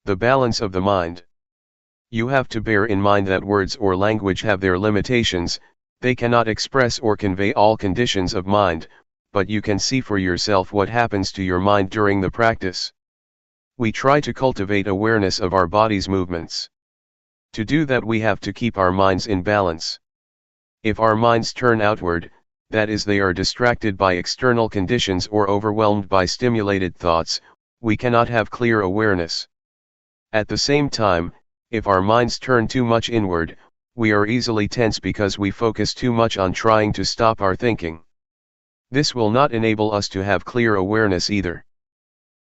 The balance of the mind. You have to bear in mind that words or language have their limitations, they cannot express or convey all conditions of mind, but you can see for yourself what happens to your mind during the practice. We try to cultivate awareness of our body's movements. To do that we have to keep our minds in balance. If our minds turn outward, that is they are distracted by external conditions or overwhelmed by stimulated thoughts, we cannot have clear awareness. At the same time, if our minds turn too much inward, we are easily tense because we focus too much on trying to stop our thinking. This will not enable us to have clear awareness either.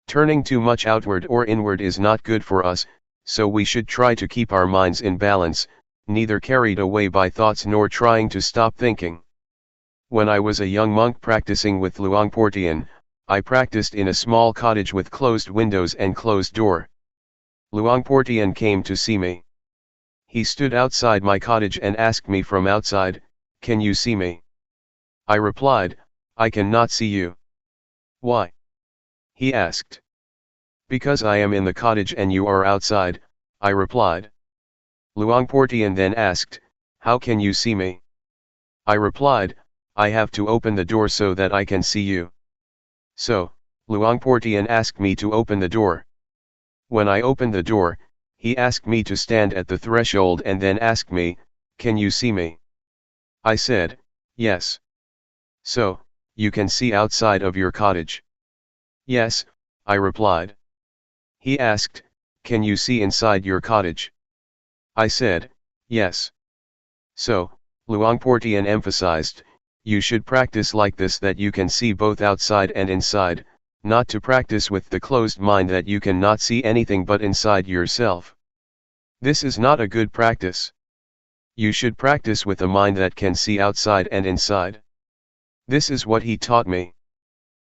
Turning too much outward or inward is not good for us, so we should try to keep our minds in balance, neither carried away by thoughts nor trying to stop thinking. When I was a young monk practicing with Luangpor Teean, I practiced in a small cottage with closed windows and closed door. Luangpor Teean came to see me. He stood outside my cottage and asked me from outside, "Can you see me?" I replied, "I cannot see you." "Why?" he asked. "Because I am in the cottage and you are outside," I replied. Luangpor Teean then asked, "How can you see me?" I replied, "I have to open the door so that I can see you." So, Luangpor Teean asked me to open the door. When I opened the door, he asked me to stand at the threshold and then asked me, "Can you see me?" I said, "Yes." "So, you can see outside of your cottage?" "Yes," I replied. He asked, "Can you see inside your cottage?" I said, "Yes." So, Luangpor Teean emphasized, you should practice like this that you can see both outside and inside, not to practice with the closed mind that you can not see anything but inside yourself. This is not a good practice. You should practice with a mind that can see outside and inside. This is what he taught me.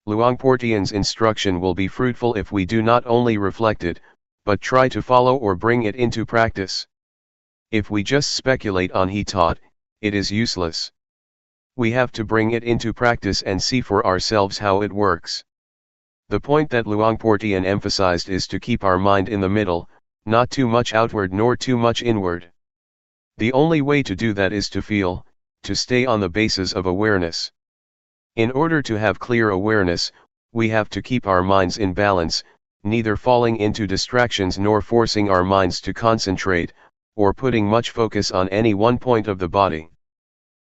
Luangpor Teean's instruction will be fruitful if we do not only reflect it, but try to follow or bring it into practice. If we just speculate on he taught, it is useless. We have to bring it into practice and see for ourselves how it works. The point that Luangpor Teean emphasized is to keep our mind in the middle, not too much outward nor too much inward. The only way to do that is to feel, to stay on the basis of awareness. In order to have clear awareness, we have to keep our minds in balance, neither falling into distractions nor forcing our minds to concentrate, or putting much focus on any one point of the body.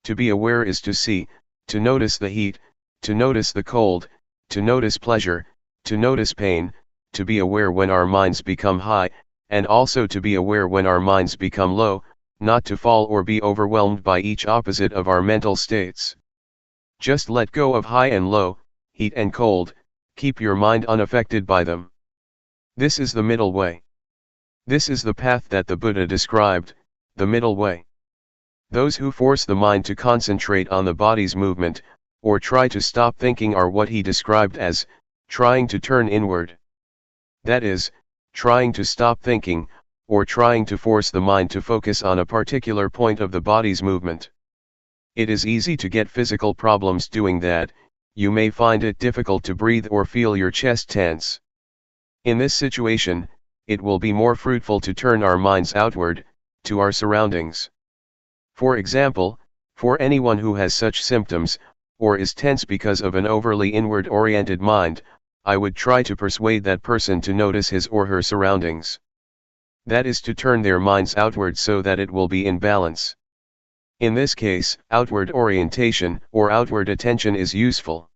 To be aware is to see, to notice the heat, to notice the cold, to notice pleasure, to notice pain, to be aware when our minds become high, and also to be aware when our minds become low, not to fall or be overwhelmed by each opposite of our mental states. Just let go of high and low, heat and cold, keep your mind unaffected by them. This is the middle way. This is the path that the Buddha described, the middle way. Those who force the mind to concentrate on the body's movement, or try to stop thinking are what he described as, trying to turn inward. That is, trying to stop thinking, or trying to force the mind to focus on a particular point of the body's movement. It is easy to get physical problems doing that, you may find it difficult to breathe or feel your chest tense. In this situation, it will be more fruitful to turn our minds outward, to our surroundings. For example, for anyone who has such symptoms, or is tense because of an overly inward-oriented mind, I would try to persuade that person to notice his or her surroundings. That is to turn their minds outward so that it will be in balance. In this case, outward orientation or outward attention is useful.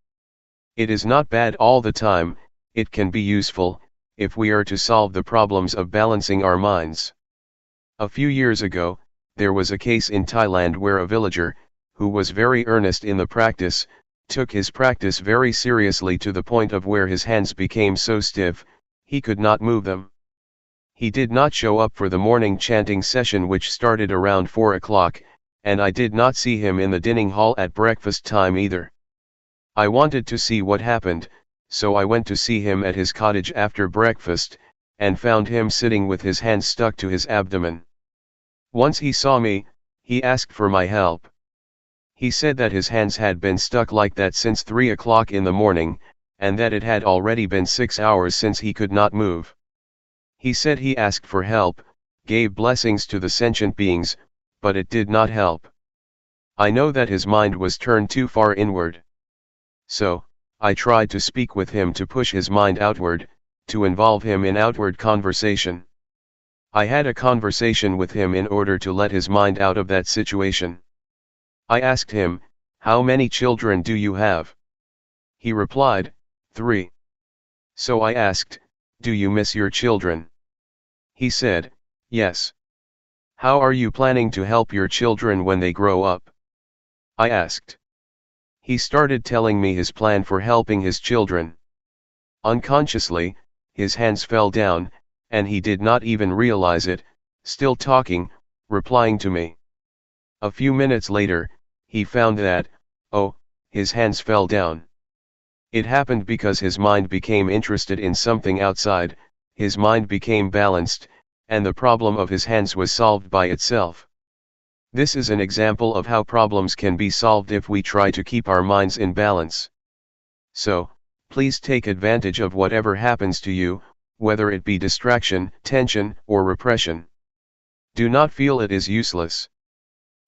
It is not bad all the time, it can be useful, if we are to solve the problems of balancing our minds. A few years ago, there was a case in Thailand where a villager, who was very earnest in the practice, took his practice very seriously to the point of where his hands became so stiff, he could not move them. He did not show up for the morning chanting session which started around 4 o'clock, and I did not see him in the dining hall at breakfast time either. I wanted to see what happened, so I went to see him at his cottage after breakfast, and found him sitting with his hands stuck to his abdomen. Once he saw me, he asked for my help. He said that his hands had been stuck like that since 3 o'clock in the morning, and that it had already been 6 hours since he could not move. He said he asked for help, gave blessings to the sentient beings, but it did not help. I know that his mind was turned too far inward. So, I tried to speak with him to push his mind outward, to involve him in outward conversation. I had a conversation with him in order to let his mind out of that situation. I asked him, "How many children do you have?" He replied, 3. So I asked, "Do you miss your children?" He said, "Yes." "How are you planning to help your children when they grow up?" I asked. He started telling me his plan for helping his children. Unconsciously, his hands fell down, and he did not even realize it, still talking, replying to me. A few minutes later, he found that, oh, his hands fell down. It happened because his mind became interested in something outside, his mind became balanced, and the problem of his hands was solved by itself. This is an example of how problems can be solved if we try to keep our minds in balance. So, please take advantage of whatever happens to you, whether it be distraction, tension, or repression. Do not feel it is useless.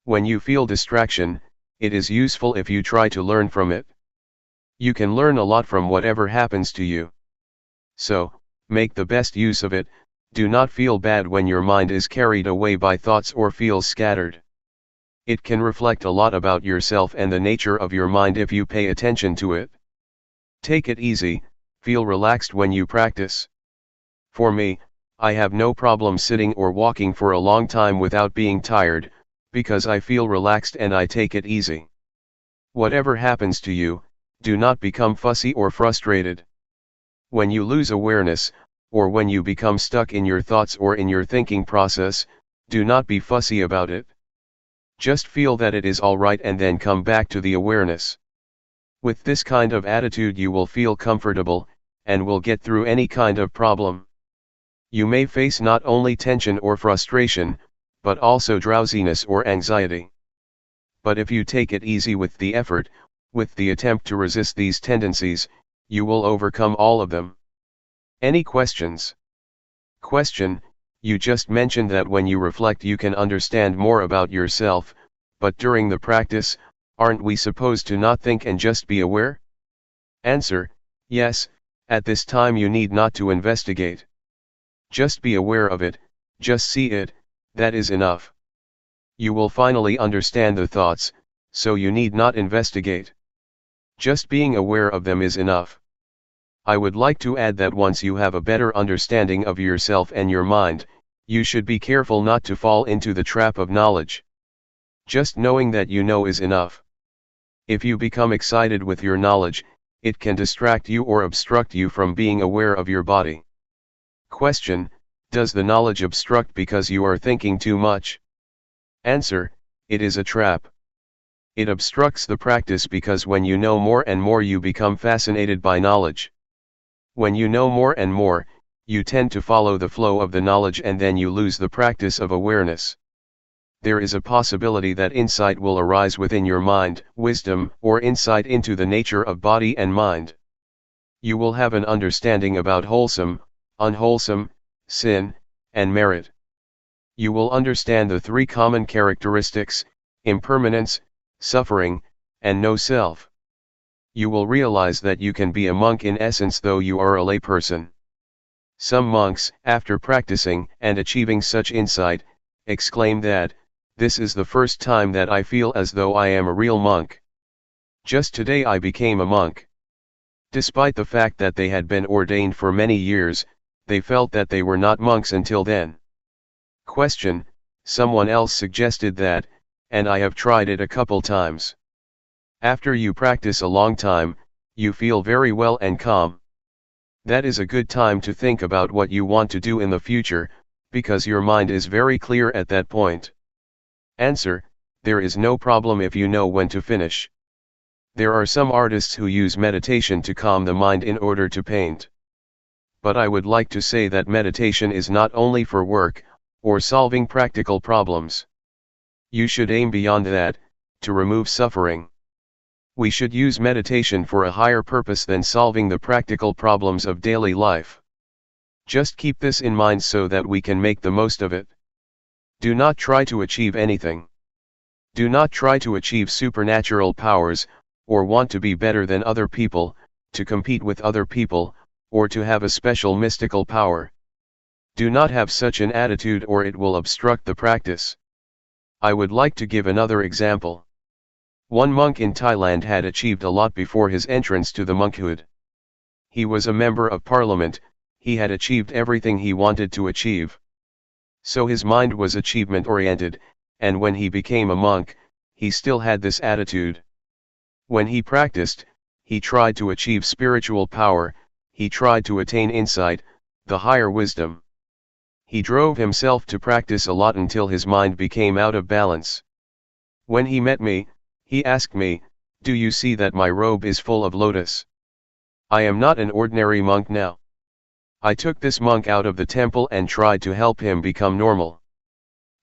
When you feel distraction, it is useful if you try to learn from it. You can learn a lot from whatever happens to you. So, make the best use of it. Do not feel bad when your mind is carried away by thoughts or feels scattered. It can reflect a lot about yourself and the nature of your mind if you pay attention to it. Take it easy, feel relaxed when you practice. For me, I have no problem sitting or walking for a long time without being tired, because I feel relaxed and I take it easy. Whatever happens to you, do not become fussy or frustrated. When you lose awareness, or when you become stuck in your thoughts or in your thinking process, do not be fussy about it. Just feel that it is all right and then come back to the awareness. With this kind of attitude you will feel comfortable, and will get through any kind of problem. You may face not only tension or frustration, but also drowsiness or anxiety. But if you take it easy with the effort, with the attempt to resist these tendencies, you will overcome all of them. Any questions? Question: You just mentioned that when you reflect you can understand more about yourself, but during the practice, aren't we supposed to not think and just be aware? Answer: Yes, at this time you need not to investigate. Just be aware of it, just see it, that is enough. You will finally understand the thoughts, so you need not investigate. Just being aware of them is enough. I would like to add that once you have a better understanding of yourself and your mind, you should be careful not to fall into the trap of knowledge. Just knowing that you know is enough. If you become excited with your knowledge, it can distract you or obstruct you from being aware of your body. Question: Does the knowledge obstruct because you are thinking too much? Answer: It is a trap. It obstructs the practice because when you know more and more you become fascinated by knowledge. When you know more and more, you tend to follow the flow of the knowledge and then you lose the practice of awareness. There is a possibility that insight will arise within your mind, wisdom, or insight into the nature of body and mind. You will have an understanding about wholesome, unwholesome, sin, and merit. You will understand the three common characteristics: impermanence, suffering, and no self. You will realize that you can be a monk in essence though you are a layperson. Some monks, after practicing and achieving such insight, exclaim that, "This is the first time that I feel as though I am a real monk. Just today I became a monk." Despite the fact that they had been ordained for many years, they felt that they were not monks until then. Question: Someone else suggested that, and I have tried it a couple times. After you practice a long time, you feel very well and calm. That is a good time to think about what you want to do in the future, because your mind is very clear at that point. Answer: there is no problem if you know when to finish. There are some artists who use meditation to calm the mind in order to paint. But I would like to say that meditation is not only for work, or solving practical problems. You should aim beyond that, to remove suffering. We should use meditation for a higher purpose than solving the practical problems of daily life. Just keep this in mind so that we can make the most of it. Do not try to achieve anything. Do not try to achieve supernatural powers, or want to be better than other people, to compete with other people, or to have a special mystical power. Do not have such an attitude or it will obstruct the practice. I would like to give another example. One monk in Thailand had achieved a lot before his entrance to the monkhood. He was a member of parliament, he had achieved everything he wanted to achieve. So his mind was achievement-oriented, and when he became a monk, he still had this attitude. When he practiced, he tried to achieve spiritual power, he tried to attain insight, the higher wisdom. He drove himself to practice a lot until his mind became out of balance. When he met me, he asked me, "Do you see that my robe is full of lotus? I am not an ordinary monk now." I took this monk out of the temple and tried to help him become normal.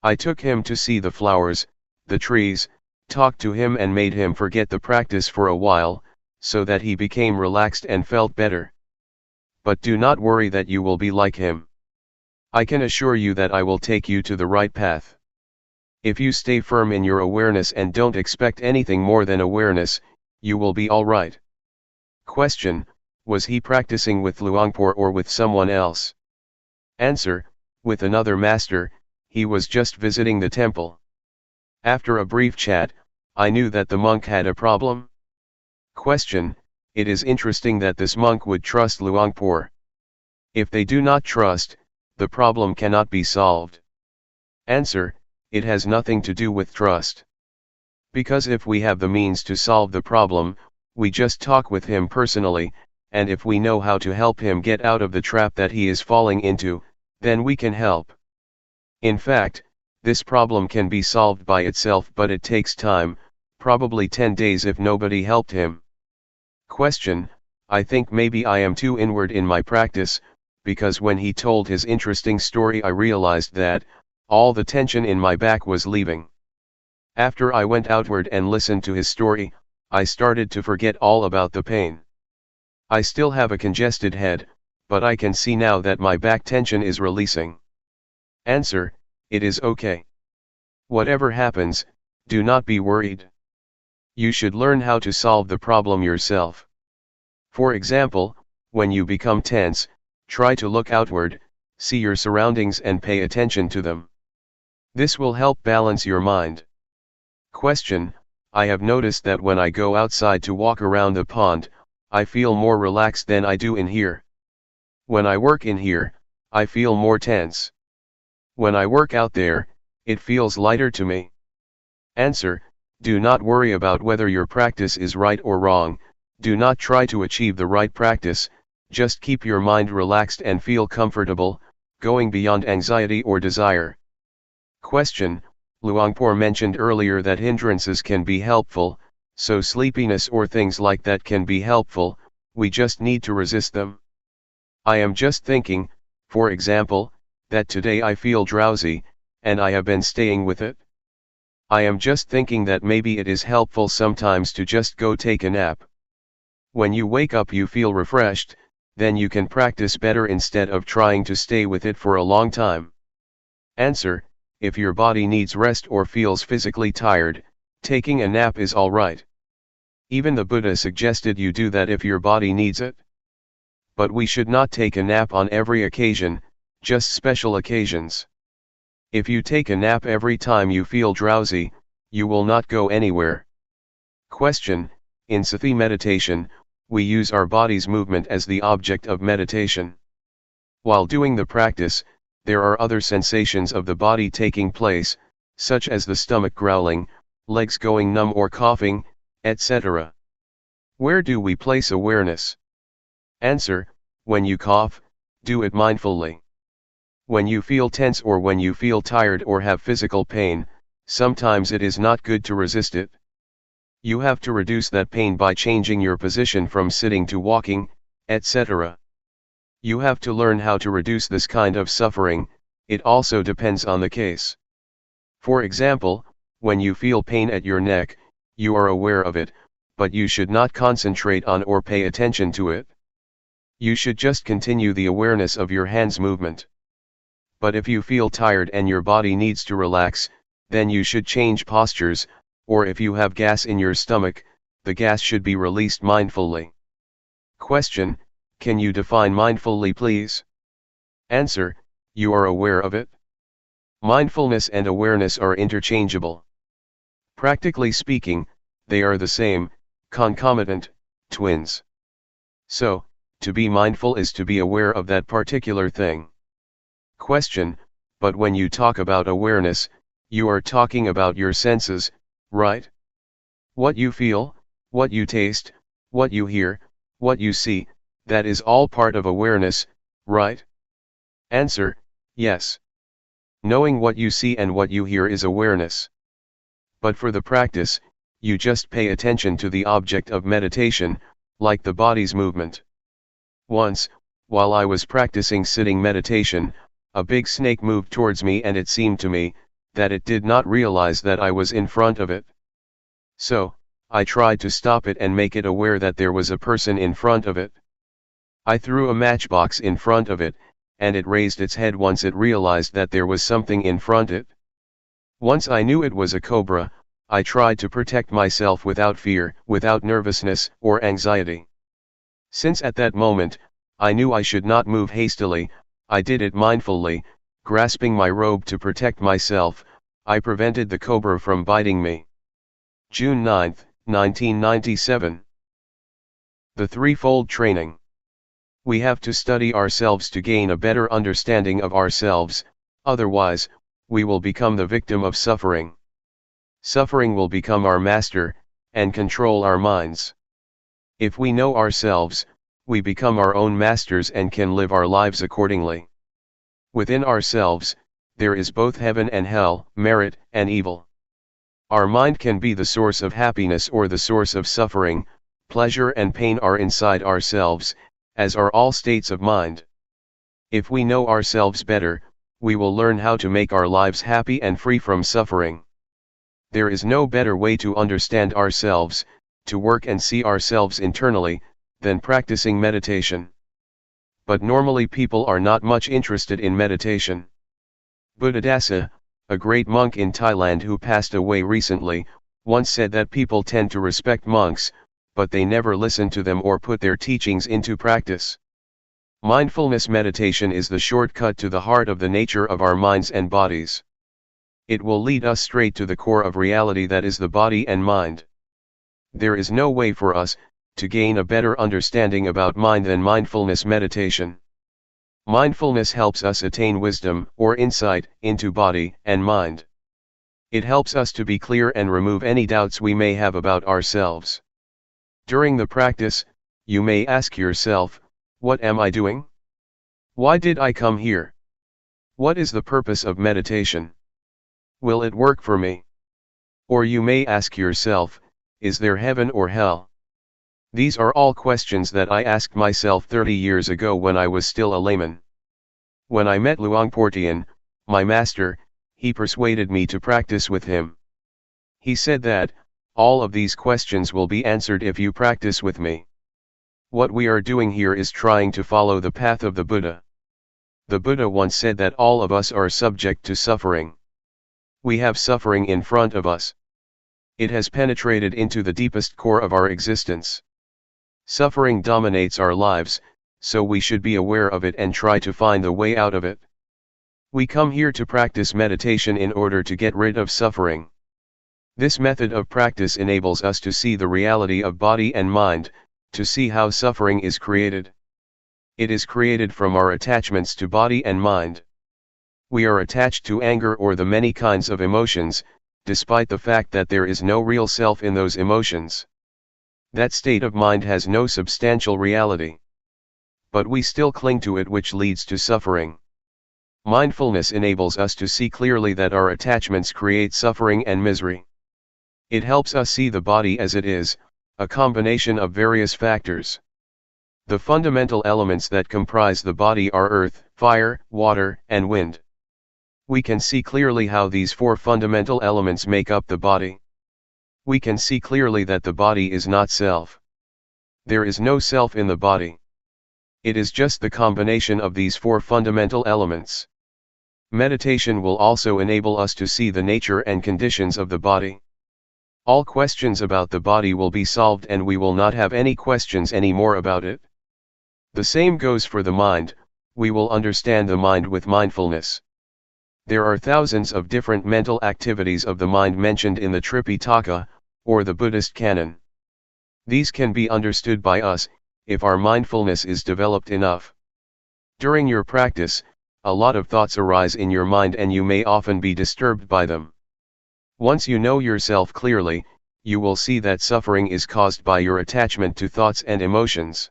I took him to see the flowers, the trees, talked to him and made him forget the practice for a while, so that he became relaxed and felt better. But do not worry that you will be like him. I can assure you that I will take you to the right path. If you stay firm in your awareness and don't expect anything more than awareness, you will be all right. Question: was he practicing with Luangpor or with someone else? Answer: with another master, he was just visiting the temple. After a brief chat, I knew that the monk had a problem. Question: it is interesting that this monk would trust Luangpor. If they do not trust, the problem cannot be solved. Answer: it has nothing to do with trust. Because if we have the means to solve the problem, we just talk with him personally, and if we know how to help him get out of the trap that he is falling into, then we can help. In fact, this problem can be solved by itself, but it takes time, probably 10 days if nobody helped him. Question: I think maybe I am too inward in my practice, because when he told his interesting story I realized that all the tension in my back was leaving. After I went outward and listened to his story, I started to forget all about the pain. I still have a congested head, but I can see now that my back tension is releasing. Answer: it is okay. Whatever happens, do not be worried. You should learn how to solve the problem yourself. For example, when you become tense, try to look outward, see your surroundings and pay attention to them. This will help balance your mind. Question: I have noticed that when I go outside to walk around the pond, I feel more relaxed than I do in here. When I work in here, I feel more tense. When I work out there, it feels lighter to me. Answer: do not worry about whether your practice is right or wrong, do not try to achieve the right practice, just keep your mind relaxed and feel comfortable, going beyond anxiety or desire. Question: Luangpor mentioned earlier that hindrances can be helpful, so sleepiness or things like that can be helpful, we just need to resist them. I am just thinking, for example, that today I feel drowsy, and I have been staying with it. I am just thinking that maybe it is helpful sometimes to just go take a nap. When you wake up you feel refreshed, then you can practice better instead of trying to stay with it for a long time. Answer: if your body needs rest or feels physically tired, taking a nap is alright. Even the Buddha suggested you do that if your body needs it. But we should not take a nap on every occasion, just special occasions. If you take a nap every time you feel drowsy, you will not go anywhere. Question: in Sathi meditation, we use our body's movement as the object of meditation. While doing the practice, there are other sensations of the body taking place, such as the stomach growling, legs going numb or coughing, etc. Where do we place awareness? Answer: when you cough, do it mindfully. When you feel tense or when you feel tired or have physical pain, sometimes it is not good to resist it. You have to reduce that pain by changing your position from sitting to walking, etc. You have to learn how to reduce this kind of suffering. It also depends on the case. For example, when you feel pain at your neck, you are aware of it, but you should not concentrate on or pay attention to it. You should just continue the awareness of your hands movement. But if you feel tired and your body needs to relax, then you should change postures, or if you have gas in your stomach, the gas should be released mindfully. Question: can you define mindfully, please? Answer: you are aware of it. Mindfulness and awareness are interchangeable. Practically speaking, they are the same, concomitant, twins. So, to be mindful is to be aware of that particular thing. Question: but when you talk about awareness, you are talking about your senses, right? What you feel, what you taste, what you hear, what you see, that is all part of awareness, right? Answer: yes. Knowing what you see and what you hear is awareness. But for the practice, you just pay attention to the object of meditation, like the body's movement. Once, while I was practicing sitting meditation, a big snake moved towards me and it seemed to me that it did not realize that I was in front of it. So, I tried to stop it and make it aware that there was a person in front of it. I threw a matchbox in front of it, and it raised its head once it realized that there was something in front of it. Once I knew it was a cobra, I tried to protect myself without fear, without nervousness or anxiety. Since at that moment, I knew I should not move hastily, I did it mindfully, grasping my robe to protect myself. I prevented the cobra from biting me. June 9, 1997. The Threefold Training. We have to study ourselves to gain a better understanding of ourselves, otherwise, we will become the victim of suffering. Suffering will become our master, and control our minds. If we know ourselves, we become our own masters and can live our lives accordingly. Within ourselves, there is both heaven and hell, merit and evil. Our mind can be the source of happiness or the source of suffering. Pleasure and pain are inside ourselves, as are all states of mind. If we know ourselves better, we will learn how to make our lives happy and free from suffering. There is no better way to understand ourselves, to work and see ourselves internally, than practicing meditation. But normally people are not much interested in meditation. Buddhadasa, a great monk in Thailand who passed away recently, once said that people tend to respect monks, but they never listen to them or put their teachings into practice. Mindfulness meditation is the shortcut to the heart of the nature of our minds and bodies. It will lead us straight to the core of reality, that is the body and mind. There is no way for us to gain a better understanding about mind than mindfulness meditation. Mindfulness helps us attain wisdom or insight into body and mind. It helps us to be clear and remove any doubts we may have about ourselves. During the practice, you may ask yourself, what am I doing? Why did I come here? What is the purpose of meditation? Will it work for me? Or you may ask yourself, is there heaven or hell? These are all questions that I asked myself 30 years ago when I was still a layman. When I met Luangpor Teean, my master, he persuaded me to practice with him. He said that, all of these questions will be answered if you practice with me. What we are doing here is trying to follow the path of the Buddha. The Buddha once said that all of us are subject to suffering. We have suffering in front of us. It has penetrated into the deepest core of our existence. Suffering dominates our lives, so we should be aware of it and try to find the way out of it. We come here to practice meditation in order to get rid of suffering. This method of practice enables us to see the reality of body and mind, to see how suffering is created. It is created from our attachments to body and mind. We are attached to anger or the many kinds of emotions, despite the fact that there is no real self in those emotions. That state of mind has no substantial reality. But we still cling to it, which leads to suffering. Mindfulness enables us to see clearly that our attachments create suffering and misery. It helps us see the body as it is, a combination of various factors. The fundamental elements that comprise the body are earth, fire, water, and wind. We can see clearly how these four fundamental elements make up the body. We can see clearly that the body is not self. There is no self in the body. It is just the combination of these four fundamental elements. Meditation will also enable us to see the nature and conditions of the body. All questions about the body will be solved, and we will not have any questions anymore about it. The same goes for the mind. We will understand the mind with mindfulness. There are thousands of different mental activities of the mind mentioned in the Tripitaka, or the Buddhist canon. These can be understood by us, if our mindfulness is developed enough. During your practice, a lot of thoughts arise in your mind and you may often be disturbed by them. Once you know yourself clearly, you will see that suffering is caused by your attachment to thoughts and emotions.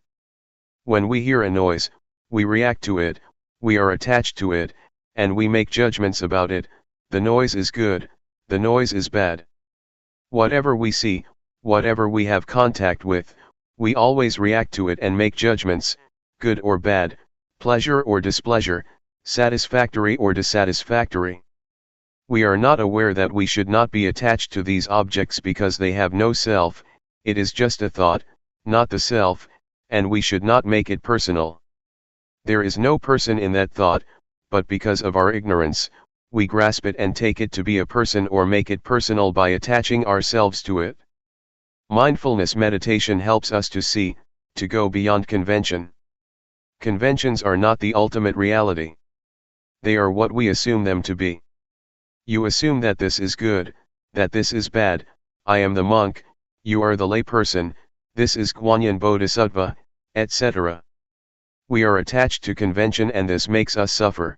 When we hear a noise, we react to it, we are attached to it, and we make judgments about it. The noise is good, the noise is bad. Whatever we see, whatever we have contact with, we always react to it and make judgments, good or bad, pleasure or displeasure, satisfactory or dissatisfactory. We are not aware that we should not be attached to these objects because they have no self. It is just a thought, not the self, and we should not make it personal. There is no person in that thought, but because of our ignorance, we grasp it and take it to be a person or make it personal by attaching ourselves to it. Mindfulness meditation helps us to see, to go beyond convention. Conventions are not the ultimate reality. They are what we assume them to be. You assume that this is good, that this is bad. I am the monk, you are the layperson, this is Guanyin Bodhisattva, etc. We are attached to convention and this makes us suffer.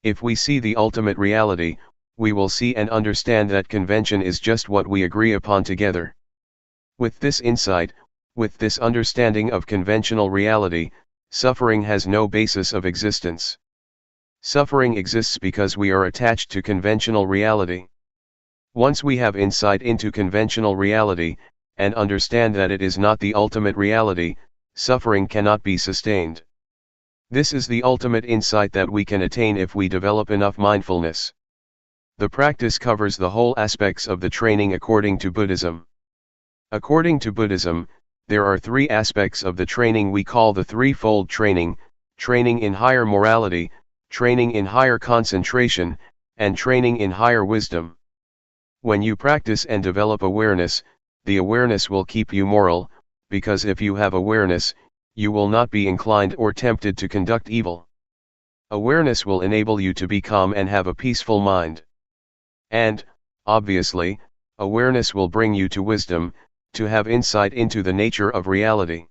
If we see the ultimate reality, we will see and understand that convention is just what we agree upon together. With this insight, with this understanding of conventional reality, suffering has no basis of existence. Suffering exists because we are attached to conventional reality. Once we have insight into conventional reality, and understand that it is not the ultimate reality, suffering cannot be sustained. This is the ultimate insight that we can attain if we develop enough mindfulness. The practice covers the whole aspects of the training according to Buddhism. According to Buddhism, there are three aspects of the training we call the threefold training: training in higher morality, training in higher concentration, and training in higher wisdom. When you practice and develop awareness, the awareness will keep you moral, because if you have awareness, you will not be inclined or tempted to conduct evil. Awareness will enable you to be calm and have a peaceful mind. And, obviously, awareness will bring you to wisdom, to have insight into the nature of reality.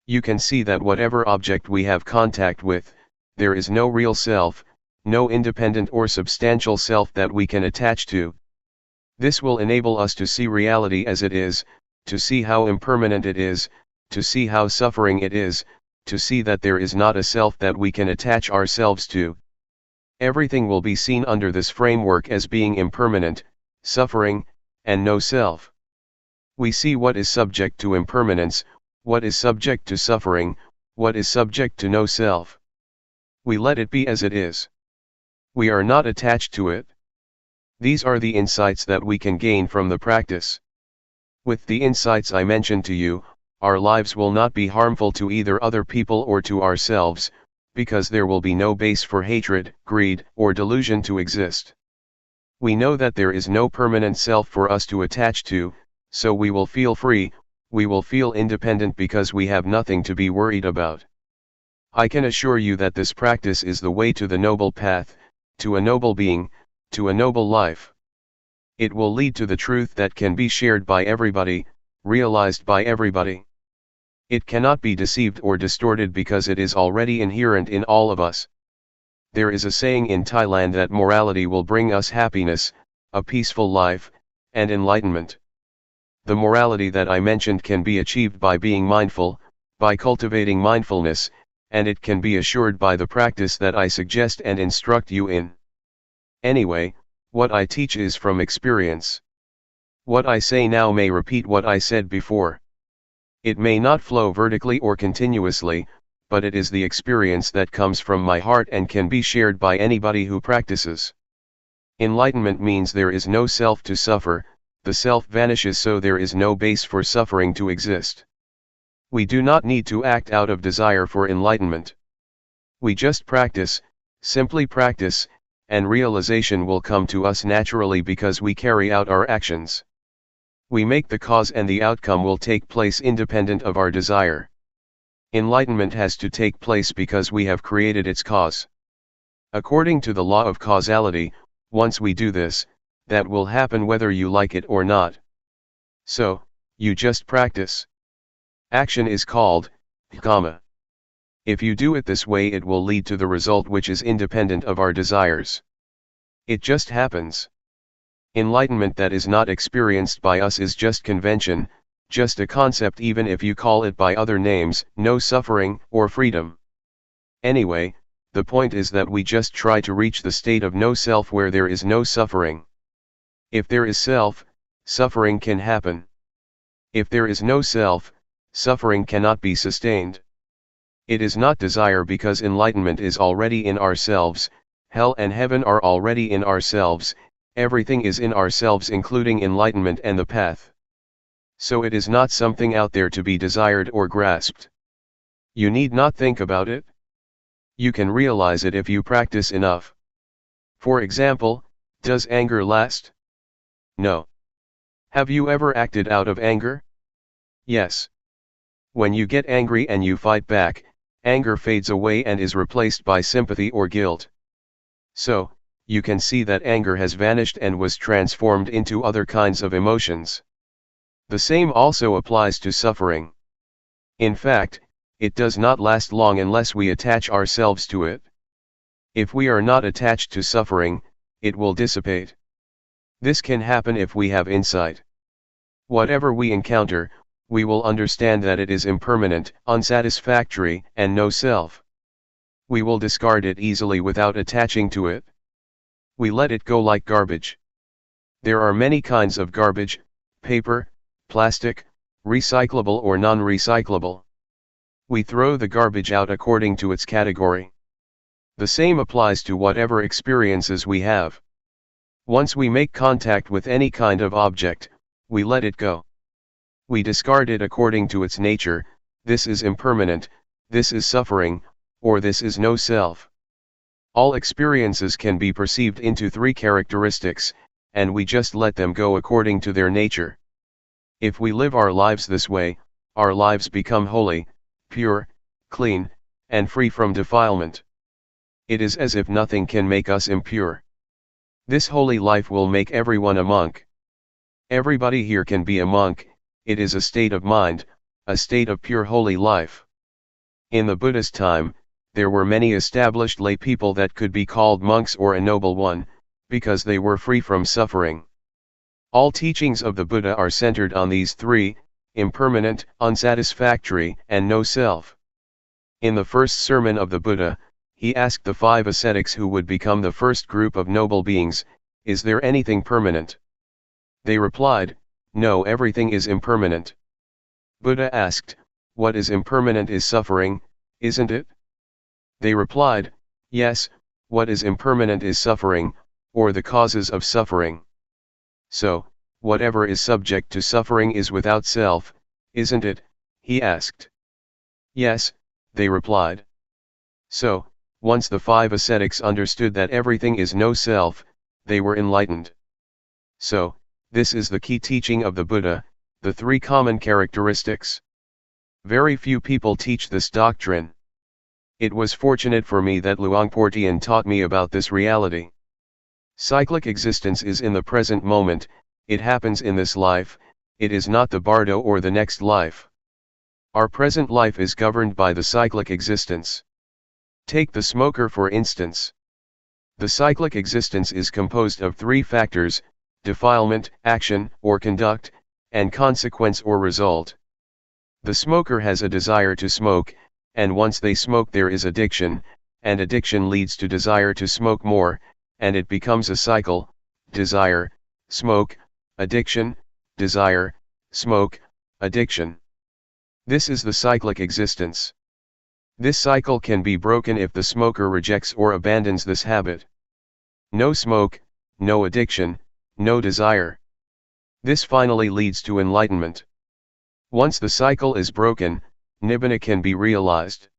You can see that whatever object we have contact with, there is no real self, no independent or substantial self that we can attach to. This will enable us to see reality as it is, to see how impermanent it is, to see how suffering it is, to see that there is not a self that we can attach ourselves to. Everything will be seen under this framework as being impermanent, suffering, and no self. We see what is subject to impermanence, what is subject to suffering, what is subject to no self. We let it be as it is. We are not attached to it. These are the insights that we can gain from the practice. With the insights I mentioned to you, our lives will not be harmful to either other people or to ourselves, because there will be no base for hatred, greed, or delusion to exist. We know that there is no permanent self for us to attach to, so we will feel free, we will feel independent because we have nothing to be worried about. I can assure you that this practice is the way to the noble path, to a noble being, to a noble life. It will lead to the truth that can be shared by everybody, realized by everybody. It cannot be deceived or distorted because it is already inherent in all of us. There is a saying in Thailand that morality will bring us happiness, a peaceful life, and enlightenment. The morality that I mentioned can be achieved by being mindful, by cultivating mindfulness, and it can be assured by the practice that I suggest and instruct you in. Anyway, what I teach is from experience. What I say now may repeat what I said before. It may not flow vertically or continuously, but it is the experience that comes from my heart and can be shared by anybody who practices. Enlightenment means there is no self to suffer, the self vanishes, so there is no base for suffering to exist. We do not need to act out of desire for enlightenment. We just practice, simply practice, and realization will come to us naturally because we carry out our actions. We make the cause and the outcome will take place independent of our desire. Enlightenment has to take place because we have created its cause. According to the law of causality, once we do this, that will happen whether you like it or not. So, you just practice. Action is called karma. If you do it this way, it will lead to the result which is independent of our desires. It just happens. Enlightenment that is not experienced by us is just convention, just a concept, even if you call it by other names, no suffering, or freedom. Anyway, the point is that we just try to reach the state of no self where there is no suffering. If there is self, suffering can happen. If there is no self, suffering cannot be sustained. It is not desire because enlightenment is already in ourselves, hell and heaven are already in ourselves, everything is in ourselves including enlightenment and the path. So it is not something out there to be desired or grasped. You need not think about it. You can realize it if you practice enough. For example, does anger last? No. Have you ever acted out of anger? Yes. When you get angry and you fight back, anger fades away and is replaced by sympathy or guilt. So, you can see that anger has vanished and was transformed into other kinds of emotions. The same also applies to suffering. In fact, it does not last long unless we attach ourselves to it. If we are not attached to suffering, it will dissipate. This can happen if we have insight. Whatever we encounter, we will understand that it is impermanent, unsatisfactory, and no self. We will discard it easily without attaching to it. We let it go like garbage. There are many kinds of garbage: paper, plastic, recyclable or non-recyclable. We throw the garbage out according to its category. The same applies to whatever experiences we have. Once we make contact with any kind of object, we let it go. We discard it according to its nature: this is impermanent, this is suffering, or this is no self. All experiences can be perceived into three characteristics, and we just let them go according to their nature. If we live our lives this way, our lives become holy, pure, clean, and free from defilement. It is as if nothing can make us impure. This holy life will make everyone a monk. Everybody here can be a monk. It is a state of mind, a state of pure holy life. In the Buddha's time, there were many established lay people that could be called monks or a noble one, because they were free from suffering. All teachings of the Buddha are centered on these three: impermanent, unsatisfactory, and no self. In the first sermon of the Buddha, he asked the 5 ascetics who would become the first group of noble beings, "Is there anything permanent?" They replied, "No, everything is impermanent." Buddha asked, "What is impermanent is suffering, isn't it?" They replied, "Yes, what is impermanent is suffering, or the causes of suffering." So, whatever is subject to suffering is without self, isn't it? He asked. "Yes," they replied. So, once the 5 ascetics understood that everything is no self, they were enlightened. So, this is the key teaching of the Buddha, the 3 common characteristics. Very few people teach this doctrine. It was fortunate for me that Luangpor Teean taught me about this reality. Cyclic existence is in the present moment, it happens in this life, it is not the bardo or the next life. Our present life is governed by the cyclic existence. Take the smoker for instance. The cyclic existence is composed of 3 factors: defilement, action, or conduct, and consequence or result. The smoker has a desire to smoke, and once they smoke there is addiction, and addiction leads to desire to smoke more, and it becomes a cycle: desire, smoke, addiction, desire, smoke, addiction. This is the cyclic existence. This cycle can be broken if the smoker rejects or abandons this habit. No smoke, no addiction, no desire. This finally leads to enlightenment. Once the cycle is broken, nibbana can be realized.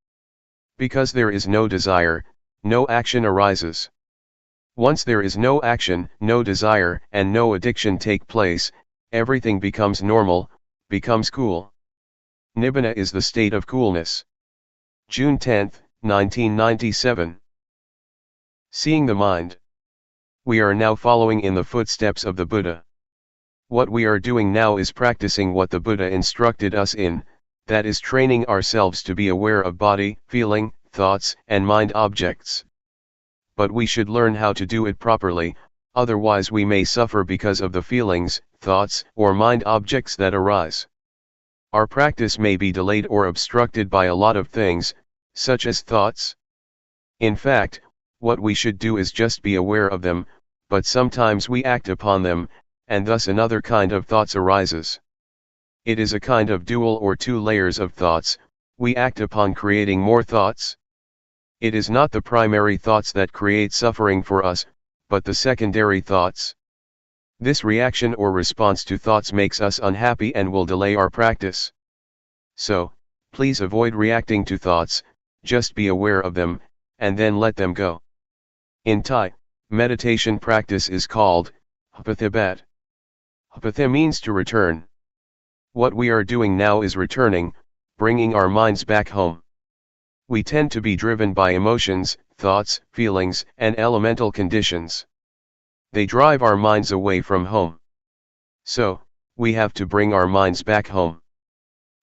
Because there is no desire, no action arises. Once there is no action, no desire, and no addiction take place, everything becomes normal, becomes cool. Nibbana is the state of coolness. June 10, 1997. Seeing the mind. We are now following in the footsteps of the Buddha. What we are doing now is practicing what the Buddha instructed us in, that is training ourselves to be aware of body, feeling, thoughts, and mind objects. But we should learn how to do it properly, otherwise we may suffer because of the feelings, thoughts, or mind objects that arise. Our practice may be delayed or obstructed by a lot of things, such as thoughts. In fact, what we should do is just be aware of them, but sometimes we act upon them, and thus another kind of thoughts arises. It is a kind of dual or two layers of thoughts. We act upon creating more thoughts. It is not the primary thoughts that create suffering for us, but the secondary thoughts. This reaction or response to thoughts makes us unhappy and will delay our practice. So, please avoid reacting to thoughts, just be aware of them, and then let them go. In Thai, meditation practice is called Hapathibat. Hapatha means to return. What we are doing now is returning, bringing our minds back home. We tend to be driven by emotions, thoughts, feelings, and elemental conditions. They drive our minds away from home. So, we have to bring our minds back home.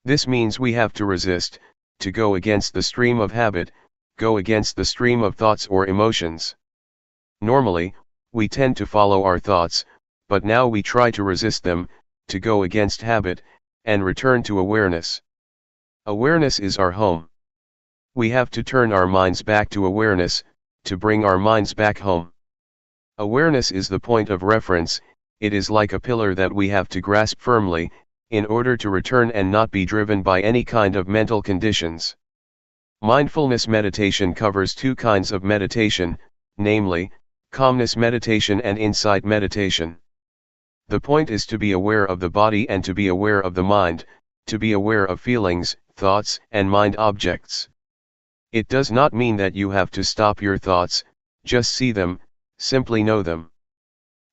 This means we have to resist, to go against the stream of habit, go against the stream of thoughts or emotions. Normally, we tend to follow our thoughts, but now we try to resist them, to go against habit, and return to awareness. Awareness is our home. We have to turn our minds back to awareness, to bring our minds back home. Awareness is the point of reference. It is like a pillar that we have to grasp firmly, in order to return and not be driven by any kind of mental conditions. Mindfulness meditation covers two kinds of meditation, namely, calmness meditation and insight meditation. The point is to be aware of the body and to be aware of the mind, to be aware of feelings, thoughts, and mind objects. It does not mean that you have to stop your thoughts, just see them, simply know them.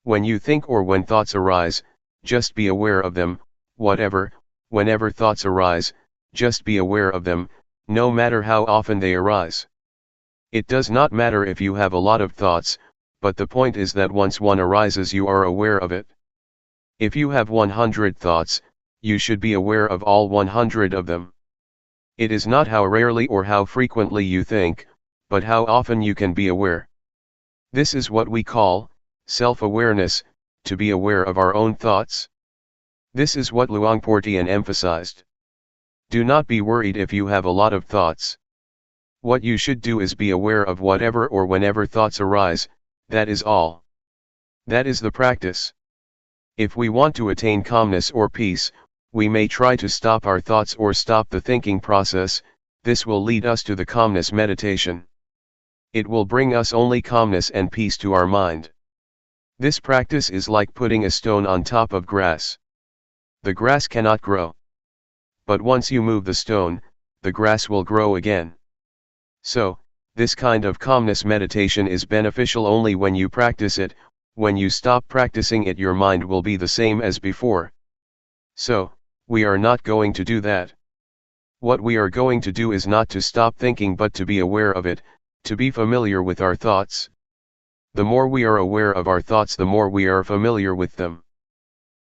When you think or when thoughts arise, just be aware of them, whenever thoughts arise, just be aware of them, no matter how often they arise. It does not matter if you have a lot of thoughts, but the point is that once one arises you are aware of it. If you have 100 thoughts, you should be aware of all 100 of them. It is not how rarely or how frequently you think, but how often you can be aware. This is what we call self-awareness, to be aware of our own thoughts. This is what Luangpor Teean emphasized. Do not be worried if you have a lot of thoughts. What you should do is be aware of whatever or whenever thoughts arise, that is all. That is the practice. If we want to attain calmness or peace, we may try to stop our thoughts or stop the thinking process. This will lead us to the calmness meditation. It will bring us only calmness and peace to our mind. This practice is like putting a stone on top of grass. The grass cannot grow. But once you move the stone, the grass will grow again. So, this kind of calmness meditation is beneficial only when you practice it. When you stop practicing it, your mind will be the same as before. So, we are not going to do that. What we are going to do is not to stop thinking but to be aware of it, to be familiar with our thoughts. The more we are aware of our thoughts, the more we are familiar with them.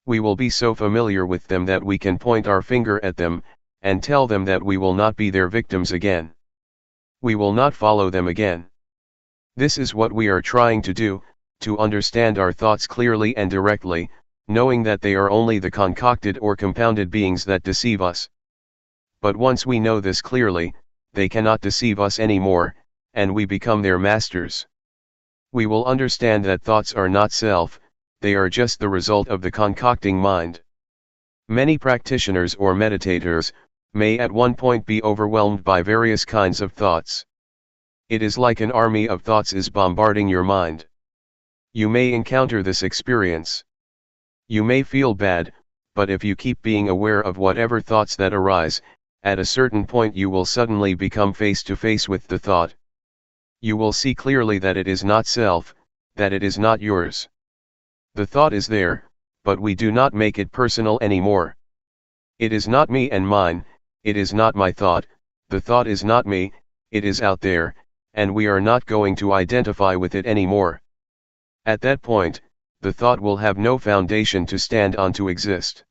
We will be so familiar with them that we can point our finger at them, and tell them that we will not be their victims again. We will not follow them again. This is what we are trying to do, to understand our thoughts clearly and directly, knowing that they are only the concocted or compounded beings that deceive us. But once we know this clearly, they cannot deceive us anymore, and we become their masters. We will understand that thoughts are not self, they are just the result of the concocting mind. Many practitioners or meditators may at one point be overwhelmed by various kinds of thoughts. It is like an army of thoughts is bombarding your mind. You may encounter this experience. You may feel bad, but if you keep being aware of whatever thoughts that arise, at a certain point you will suddenly become face to face with the thought. You will see clearly that it is not self, that it is not yours. The thought is there, but we do not make it personal anymore. It is not me and mine, it is not my thought, the thought is not me, it is out there, and we are not going to identify with it anymore. At that point, the thought will have no foundation to stand on to exist.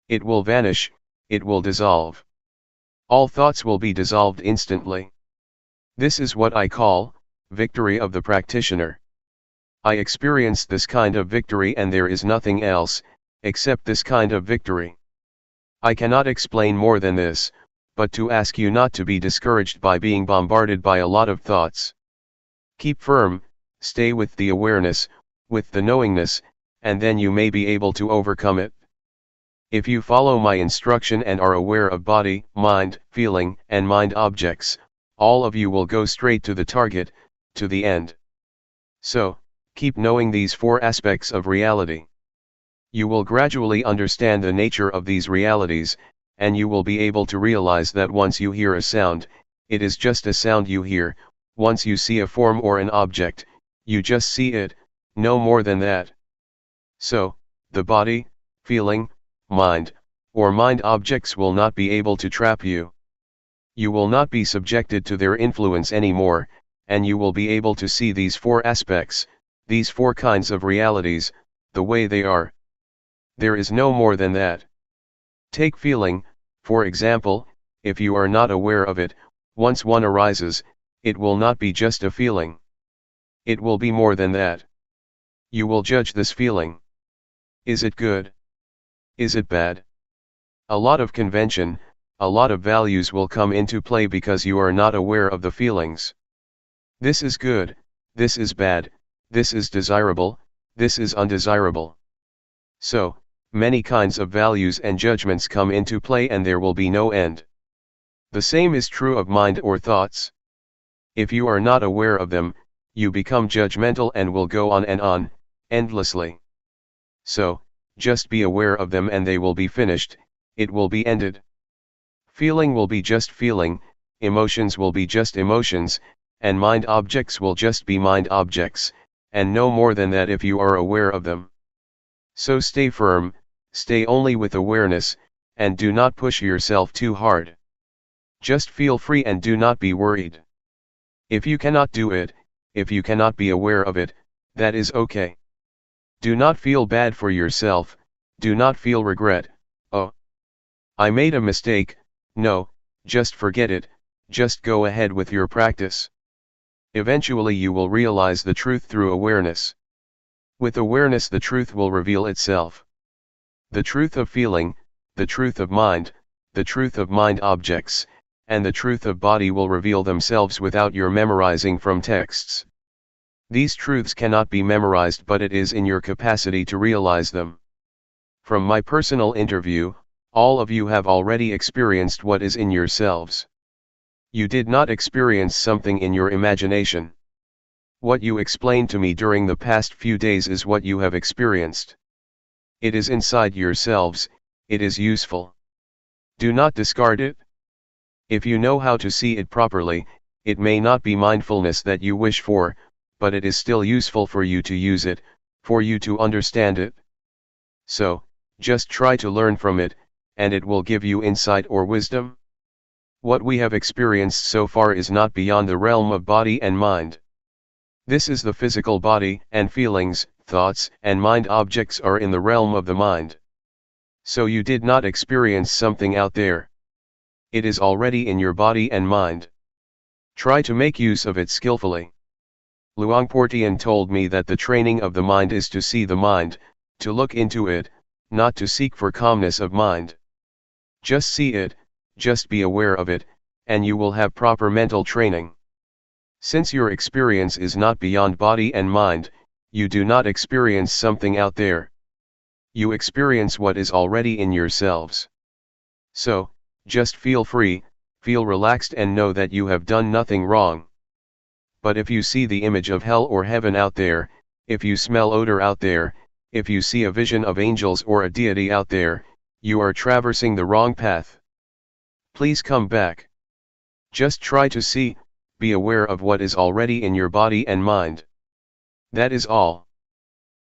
It will vanish, it will dissolve. All thoughts will be dissolved instantly. This is what I call victory of the practitioner. I experienced this kind of victory, and there is nothing else except this kind of victory. I cannot explain more than this, but to ask you not to be discouraged by being bombarded by a lot of thoughts. Keep firm, stay with the awareness, with the knowingness, and then you may be able to overcome it. If you follow my instruction and are aware of body, mind, feeling, and mind objects, all of you will go straight to the target, to the end. So, keep knowing these four aspects of reality. You will gradually understand the nature of these realities, and you will be able to realize that once you hear a sound, it is just a sound you hear. Once you see a form or an object, you just see it, no more than that. So, the body, feeling, mind, or mind objects will not be able to trap you. You will not be subjected to their influence anymore, and you will be able to see these four aspects, these four kinds of realities, the way they are. There is no more than that. Take feeling, for example. If you are not aware of it, once one arises, it will not be just a feeling. It will be more than that. You will judge this feeling. Is it good? Is it bad? A lot of convention, a lot of values will come into play because you are not aware of the feelings. This is good, this is bad, this is desirable, this is undesirable. So, many kinds of values and judgments come into play, and there will be no end. The same is true of mind or thoughts. If you are not aware of them, you become judgmental and will go on and on, endlessly. So, just be aware of them and they will be finished, it will be ended. Feeling will be just feeling, emotions will be just emotions, and mind objects will just be mind objects, and no more than that if you are aware of them. So stay firm, stay only with awareness, and do not push yourself too hard. Just feel free and do not be worried. If you cannot do it, if you cannot be aware of it, that is okay. Do not feel bad for yourself, do not feel regret, oh, I made a mistake. No, just forget it, just go ahead with your practice. Eventually you will realize the truth through awareness. With awareness the truth will reveal itself. The truth of feeling, the truth of mind, the truth of mind objects, and the truth of body will reveal themselves without your memorizing from texts. These truths cannot be memorized, but it is in your capacity to realize them. From my personal interview, all of you have already experienced what is in yourselves. You did not experience something in your imagination. What you explained to me during the past few days is what you have experienced. It is inside yourselves, it is useful. Do not discard it. If you know how to see it properly, it may not be mindfulness that you wish for, but it is still useful for you to use it, for you to understand it. So, just try to learn from it, and it will give you insight or wisdom. What we have experienced so far is not beyond the realm of body and mind. This is the physical body, and feelings, thoughts, and mind objects are in the realm of the mind. So you did not experience something out there. It is already in your body and mind. Try to make use of it skillfully. Luangpor Teean told me that the training of the mind is to see the mind, To look into it, not to seek for calmness of mind. Just see it, just be aware of it, and you will have proper mental training. Since your experience is not beyond body and mind, you do not experience something out there. You experience what is already in yourselves. So, just feel free, feel relaxed and know that you have done nothing wrong. But if you see the image of hell or heaven out there, if you smell odor out there, if you see a vision of angels or a deity out there, you are traversing the wrong path. Please come back. Just try to see, be aware of what is already in your body and mind. That is all.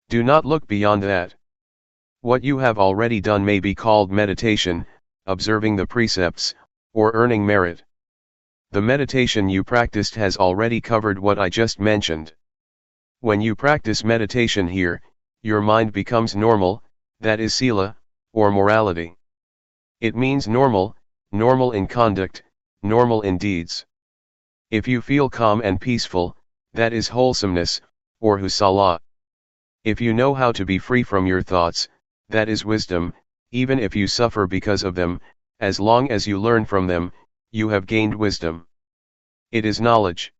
Do not look beyond that. What you have already done may be called meditation, observing the precepts, or earning merit. The meditation you practiced has already covered what I just mentioned. When you practice meditation here, your mind becomes normal, that is sila, or morality. It means normal, normal in conduct, normal in deeds. If you feel calm and peaceful, that is wholesomeness, or husala. If you know how to be free from your thoughts, that is wisdom, even if you suffer because of them, as long as you learn from them, you have gained wisdom. It is knowledge.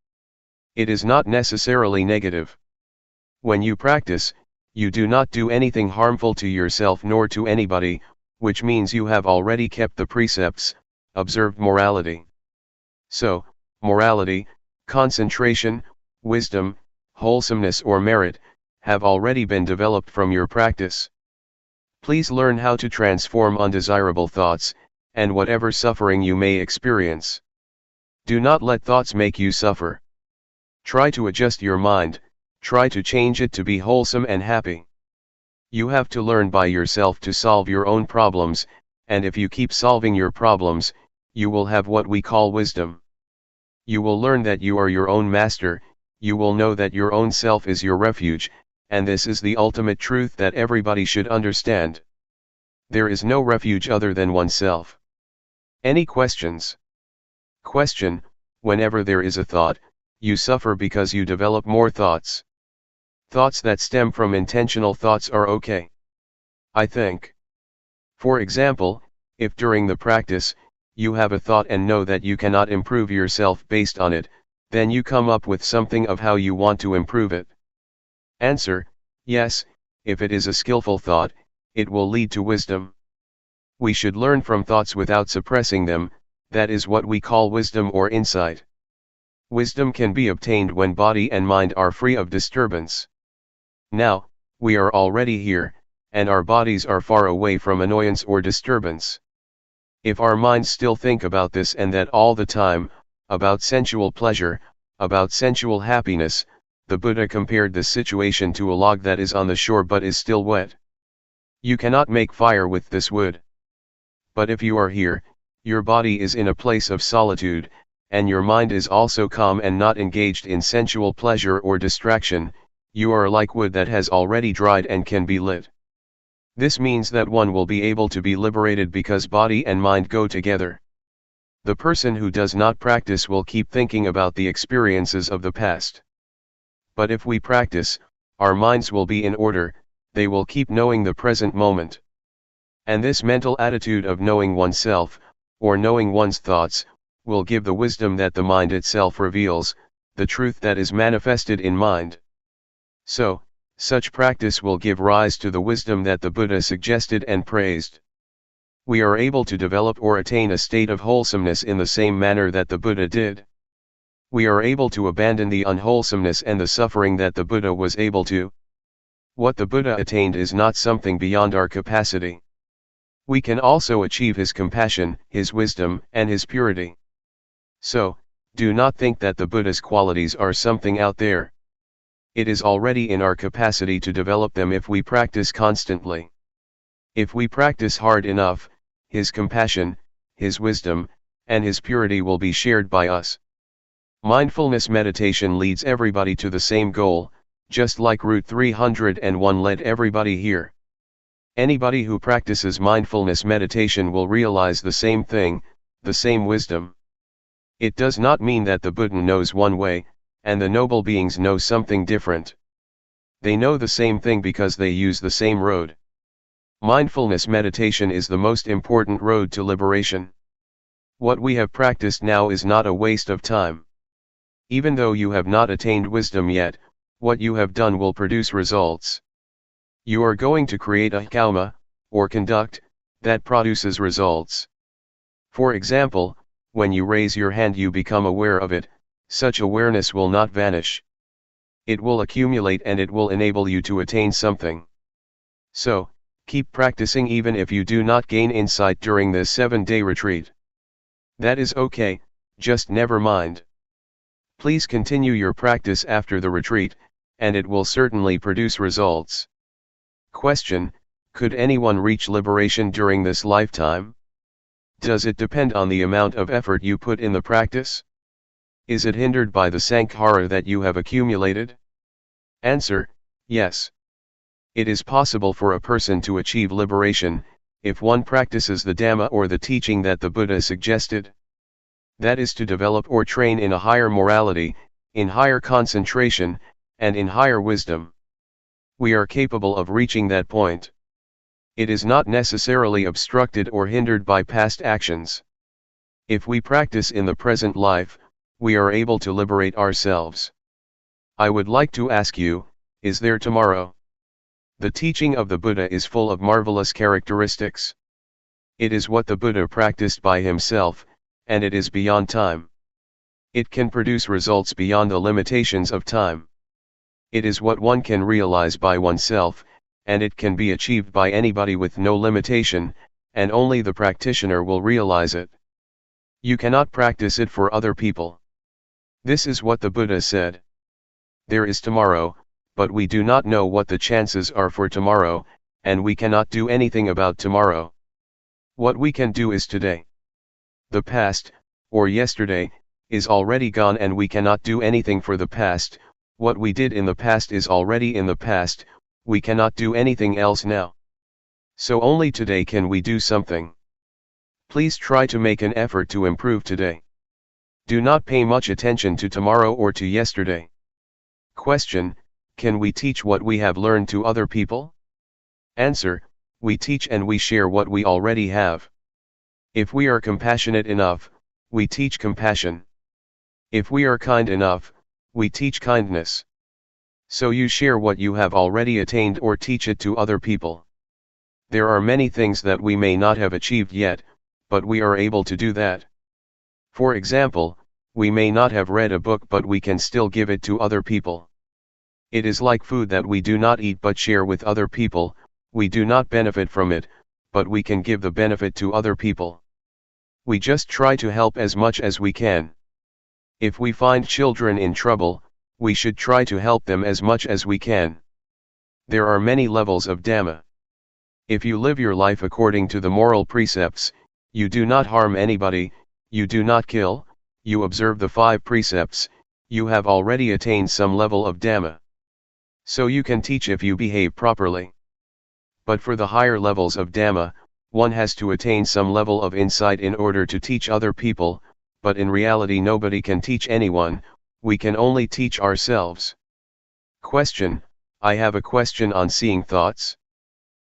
It is not necessarily negative. When you practice, you do not do anything harmful to yourself nor to anybody, which means you have already kept the precepts, observed morality. So, morality, concentration, wisdom, wholesomeness or merit, have already been developed from your practice. Please learn how to transform undesirable thoughts, and whatever suffering you may experience. Do not let thoughts make you suffer. Try to adjust your mind, try to change it to be wholesome and happy. You have to learn by yourself to solve your own problems, and if you keep solving your problems, you will have what we call wisdom. You will learn that you are your own master, you will know that your own self is your refuge, and this is the ultimate truth that everybody should understand. There is no refuge other than oneself. Any questions? Question: whenever there is a thought, you suffer because you develop more thoughts. Thoughts that stem from intentional thoughts are okay, I think. For example, if during the practice, you have a thought and know that you cannot improve yourself based on it, then you come up with something of how you want to improve it. Answer: yes, if it is a skillful thought, it will lead to wisdom. We should learn from thoughts without suppressing them, that is what we call wisdom or insight. Wisdom can be obtained when body and mind are free of disturbance. Now, we are already here, and our bodies are far away from annoyance or disturbance. If our minds still think about this and that all the time, about sensual pleasure, about sensual happiness, the Buddha compared this situation to a log that is on the shore but is still wet. You cannot make fire with this wood. But if you are here, your body is in a place of solitude, and your mind is also calm and not engaged in sensual pleasure or distraction, you are like wood that has already dried and can be lit. This means that one will be able to be liberated because body and mind go together. The person who does not practice will keep thinking about the experiences of the past. But if we practice, our minds will be in order, they will keep knowing the present moment. And this mental attitude of knowing oneself, or knowing one's thoughts, will give the wisdom that the mind itself reveals, the truth that is manifested in mind. So, such practice will give rise to the wisdom that the Buddha suggested and praised. We are able to develop or attain a state of wholesomeness in the same manner that the Buddha did. We are able to abandon the unwholesomeness and the suffering that the Buddha was able to. What the Buddha attained is not something beyond our capacity. We can also achieve his compassion, his wisdom, and his purity. So, do not think that the Buddha's qualities are something out there. It is already in our capacity to develop them if we practice constantly. If we practice hard enough, his compassion, his wisdom, and his purity will be shared by us. Mindfulness meditation leads everybody to the same goal, just like Route 301 led everybody here. Anybody who practices mindfulness meditation will realize the same thing, the same wisdom. It does not mean that the Buddha knows one way, and the noble beings know something different. They know the same thing because they use the same road. Mindfulness meditation is the most important road to liberation. What we have practiced now is not a waste of time. Even though you have not attained wisdom yet, what you have done will produce results. You are going to create a karma, or conduct, that produces results. For example, when you raise your hand you become aware of it, such awareness will not vanish. It will accumulate and it will enable you to attain something. So, keep practicing even if you do not gain insight during this 7-day retreat. That is okay, just never mind. Please continue your practice after the retreat, and it will certainly produce results. Question: could anyone reach liberation during this lifetime? Does it depend on the amount of effort you put in the practice? Is it hindered by the sankhara that you have accumulated? Answer: yes. It is possible for a person to achieve liberation, if one practices the Dhamma or the teaching that the Buddha suggested. That is to develop or train in a higher morality, in higher concentration, and in higher wisdom. We are capable of reaching that point. It is not necessarily obstructed or hindered by past actions. If we practice in the present life, we are able to liberate ourselves. I would like to ask you, is there tomorrow? The teaching of the Buddha is full of marvelous characteristics. It is what the Buddha practiced by himself, and it is beyond time. It can produce results beyond the limitations of time. It is what one can realize by oneself, and it can be achieved by anybody with no limitation, and only the practitioner will realize it. You cannot practice it for other people. This is what the Buddha said. There is tomorrow, but we do not know what the chances are for tomorrow, and we cannot do anything about tomorrow. What we can do is today. The past, or yesterday, is already gone and we cannot do anything for the past. What we did in the past is already in the past, we cannot do anything else now. So only today can we do something. Please try to make an effort to improve today. Do not pay much attention to tomorrow or to yesterday. Question: can we teach what we have learned to other people? Answer: we teach and we share what we already have. If we are compassionate enough, we teach compassion. If we are kind enough, we teach kindness. So you share what you have already attained or teach it to other people. There are many things that we may not have achieved yet, but we are able to do that. For example, we may not have read a book but we can still give it to other people. It is like food that we do not eat but share with other people. We do not benefit from it, but we can give the benefit to other people. We just try to help as much as we can. If we find children in trouble, we should try to help them as much as we can. There are many levels of Dhamma. If you live your life according to the moral precepts, you do not harm anybody, you do not kill, you observe the 5 precepts, you have already attained some level of Dhamma. So you can teach if you behave properly. But for the higher levels of Dhamma, one has to attain some level of insight in order to teach other people, but in reality nobody can teach anyone, we can only teach ourselves. Question: I have a question on seeing thoughts.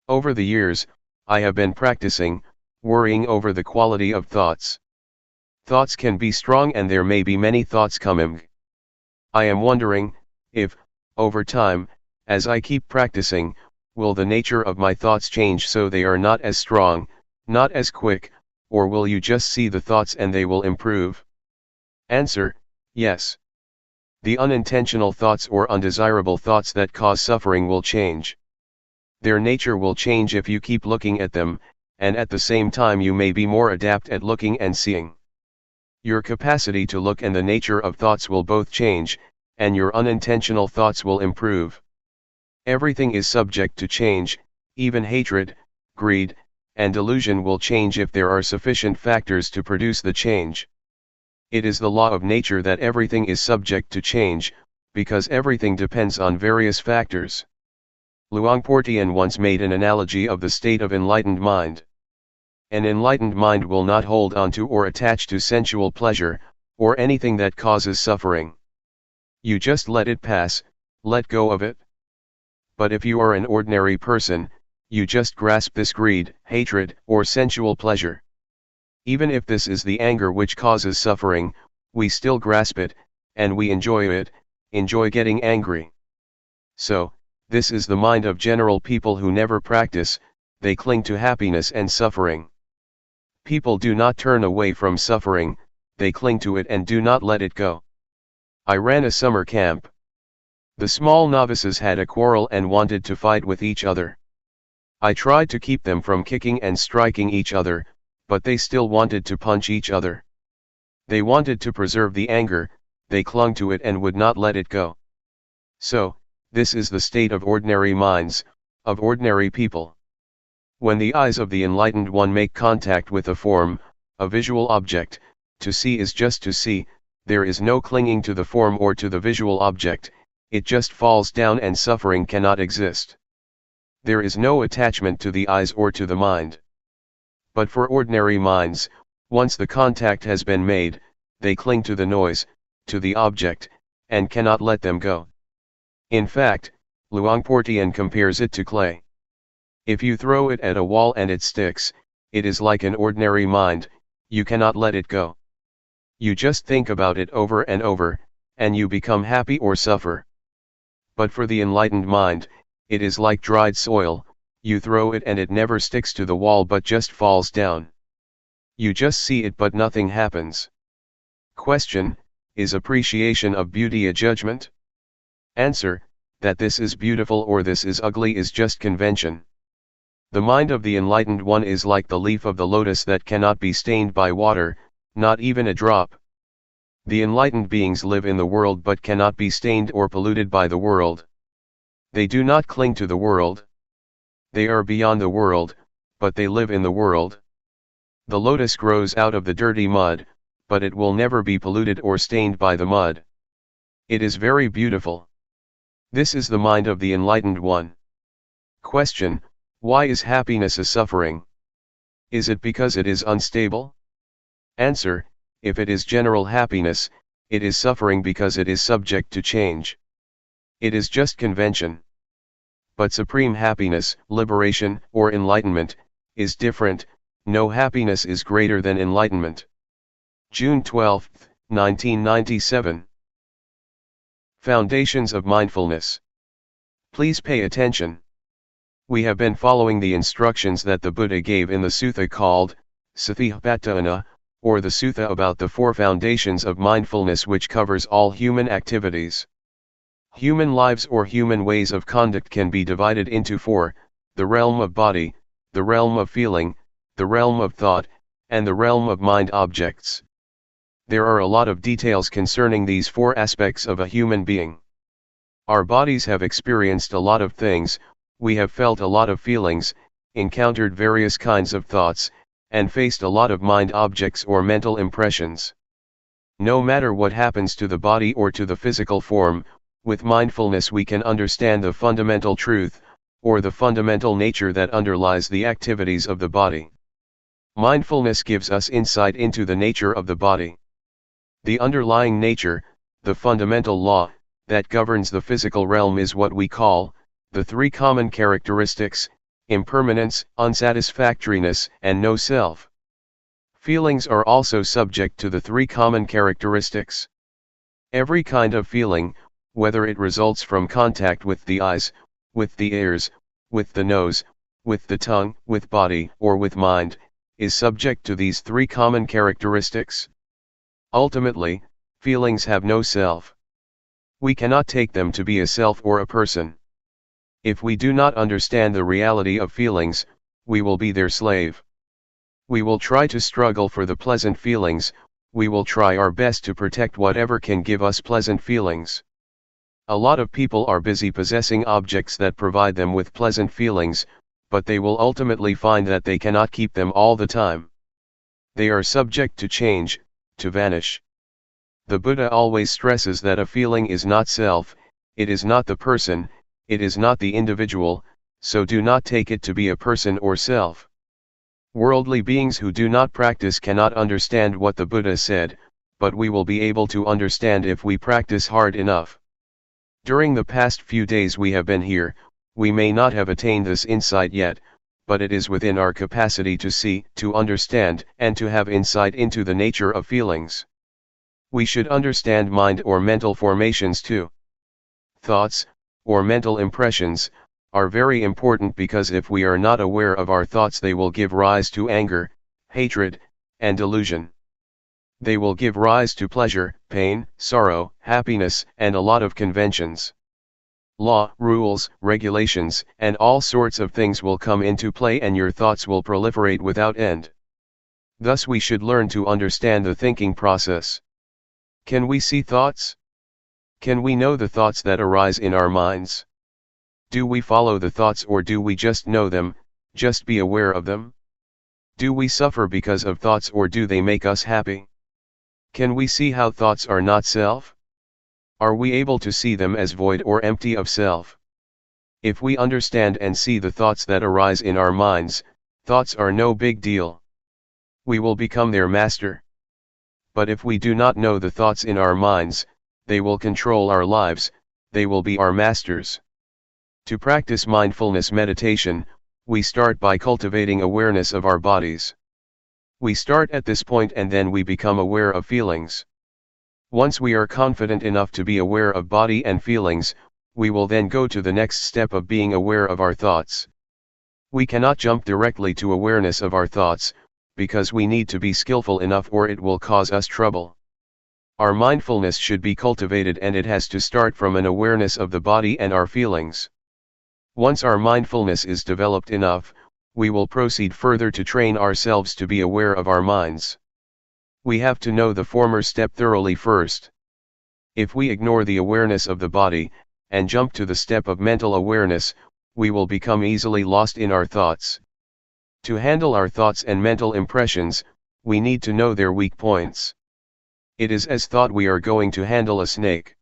Over the years, I have been practicing, worrying over the quality of thoughts. Thoughts can be strong and there may be many thoughts coming. I am wondering, if, over time, as I keep practicing, will the nature of my thoughts change so they are not as strong, not as quick, or will you just see the thoughts and they will improve? Answer: yes. The unintentional thoughts or undesirable thoughts that cause suffering will change. Their nature will change if you keep looking at them, and at the same time you may be more adept at looking and seeing. Your capacity to look and the nature of thoughts will both change, and your unintentional thoughts will improve. Everything is subject to change, even hatred, greed, and delusion will change if there are sufficient factors to produce the change. It is the law of nature that everything is subject to change, because everything depends on various factors. Luangpor Teean once made an analogy of the state of enlightened mind. An enlightened mind will not hold on to or attach to sensual pleasure, or anything that causes suffering. You just let it pass, let go of it. But if you are an ordinary person, you just grasp this greed, hatred, or sensual pleasure. Even if this is the anger which causes suffering, we still grasp it, and we enjoy it, enjoy getting angry. So, this is the mind of general people who never practice, they cling to happiness and suffering. People do not turn away from suffering, they cling to it and do not let it go. I ran a summer camp. The small novices had a quarrel and wanted to fight with each other. I tried to keep them from kicking and striking each other, but they still wanted to punch each other. They wanted to preserve the anger, they clung to it and would not let it go. So, this is the state of ordinary minds, of ordinary people. When the eyes of the enlightened one make contact with a form, a visual object, to see is just to see, there is no clinging to the form or to the visual object, it just falls down and suffering cannot exist. There is no attachment to the eyes or to the mind. But for ordinary minds, once the contact has been made, they cling to the noise, to the object, and cannot let them go. In fact, Luangpor Teean compares it to clay. If you throw it at a wall and it sticks, it is like an ordinary mind, you cannot let it go. You just think about it over and over, and you become happy or suffer. But for the enlightened mind, it is like dried soil, you throw it and it never sticks to the wall but just falls down. You just see it but nothing happens. Question: is appreciation of beauty a judgment? Answer: that this is beautiful or this is ugly is just convention. The mind of the enlightened one is like the leaf of the lotus that cannot be stained by water, not even a drop. The enlightened beings live in the world but cannot be stained or polluted by the world. They do not cling to the world. They are beyond the world, but they live in the world. The lotus grows out of the dirty mud, but it will never be polluted or stained by the mud. It is very beautiful. This is the mind of the enlightened one. Question: why is happiness a suffering? Is it because it is unstable? Answer: if it is general happiness, it is suffering because it is subject to change. It is just convention. But supreme happiness, liberation, or enlightenment, is different. No happiness is greater than enlightenment. June 12, 1997. Foundations of Mindfulness. Please pay attention. We have been following the instructions that the Buddha gave in the sutta called Satipatthana, or the sutta about the four foundations of mindfulness, which covers all human activities. Human lives or human ways of conduct can be divided into four: the realm of body, the realm of feeling, the realm of thought, and the realm of mind objects. There are a lot of details concerning these four aspects of a human being. Our bodies have experienced a lot of things, we have felt a lot of feelings, encountered various kinds of thoughts, and faced a lot of mind objects or mental impressions. No matter what happens to the body or to the physical form, with mindfulness we can understand the fundamental truth, or the fundamental nature that underlies the activities of the body. Mindfulness gives us insight into the nature of the body. The underlying nature, the fundamental law, that governs the physical realm is what we call the three common characteristics: impermanence, unsatisfactoriness, and no self. Feelings are also subject to the three common characteristics. Every kind of feeling, whether it results from contact with the eyes, with the ears, with the nose, with the tongue, with body, or with mind, is subject to these three common characteristics. Ultimately, feelings have no self. We cannot take them to be a self or a person. If we do not understand the reality of feelings, we will be their slave. We will try to struggle for the pleasant feelings, we will try our best to protect whatever can give us pleasant feelings. A lot of people are busy possessing objects that provide them with pleasant feelings, but they will ultimately find that they cannot keep them all the time. They are subject to change, to vanish. The Buddha always stresses that a feeling is not self, it is not the person, it is not the individual, so do not take it to be a person or self. Worldly beings who do not practice cannot understand what the Buddha said, but we will be able to understand if we practice hard enough. During the past few days we have been here, We may not have attained this insight yet, but it is within our capacity to see, to understand, and to have insight into the nature of feelings. We should understand mind or mental formations too. Thoughts, or mental impressions, are very important because if we are not aware of our thoughts, they will give rise to anger, hatred, and delusion. They will give rise to pleasure, pain, sorrow, happiness, and a lot of conventions. Law, rules, regulations, and all sorts of things will come into play, and your thoughts will proliferate without end. Thus we should learn to understand the thinking process. Can we see thoughts? Can we know the thoughts that arise in our minds? Do we follow the thoughts, or do we just know them, just be aware of them? Do we suffer because of thoughts, or do they make us happy? Can we see how thoughts are not self? Are we able to see them as void or empty of self? If we understand and see the thoughts that arise in our minds, thoughts are no big deal. We will become their master. But if we do not know the thoughts in our minds, they will control our lives, they will be our masters. To practice mindfulness meditation, we start by cultivating awareness of our bodies. We start at this point and then we become aware of feelings. Once we are confident enough to be aware of body and feelings, we will then go to the next step of being aware of our thoughts. We cannot jump directly to awareness of our thoughts, because we need to be skillful enough or it will cause us trouble. Our mindfulness should be cultivated, and it has to start from an awareness of the body and our feelings. Once our mindfulness is developed enough, we will proceed further to train ourselves to be aware of our minds. We have to know the former step thoroughly first. If we ignore the awareness of the body, and jump to the step of mental awareness, we will become easily lost in our thoughts. To handle our thoughts and mental impressions, we need to know their weak points. It is as thought we are going to handle a snake.